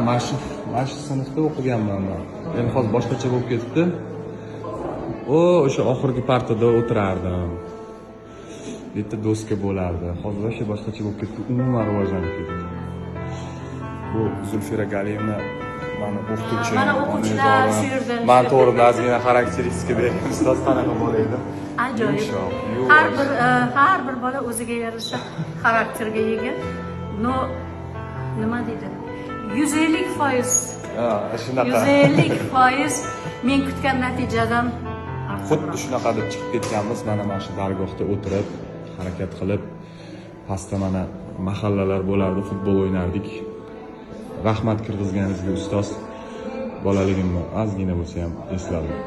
mana shu sinfda o'qiganman men. Endi hozir boshqacha bo'lib ketibdi. O'sha oxirgi partada o'tirardim. Bitta do'stga bo'lardi. Hozir o'sha boshqacha bo'lib ketdi. Umuman rivojlanib ketdi. Bu Zulfira Galiyevna mana o'qituvchi. Mana o'quvchilar shu yerda. Men to'g'ri ozgina xarakteristika bering. Ustoz qanaqa bo'laydi? Ajoyib. Har bir bola o'ziga yarasha xarakterga ega. Nima deydi? 150%. Shunaqa. 150% men kutgan natijadan Xuddi shunaqa deb chiqib ketganmiz. Mana shu dargohda o'tirib, harakat qilib, pastda mana mahallalar bo'lardi, futbol o'ynardik. Rahmat kirgizganingizga ustoz. Bolaligimni ozgina bo'lsa ham esladim.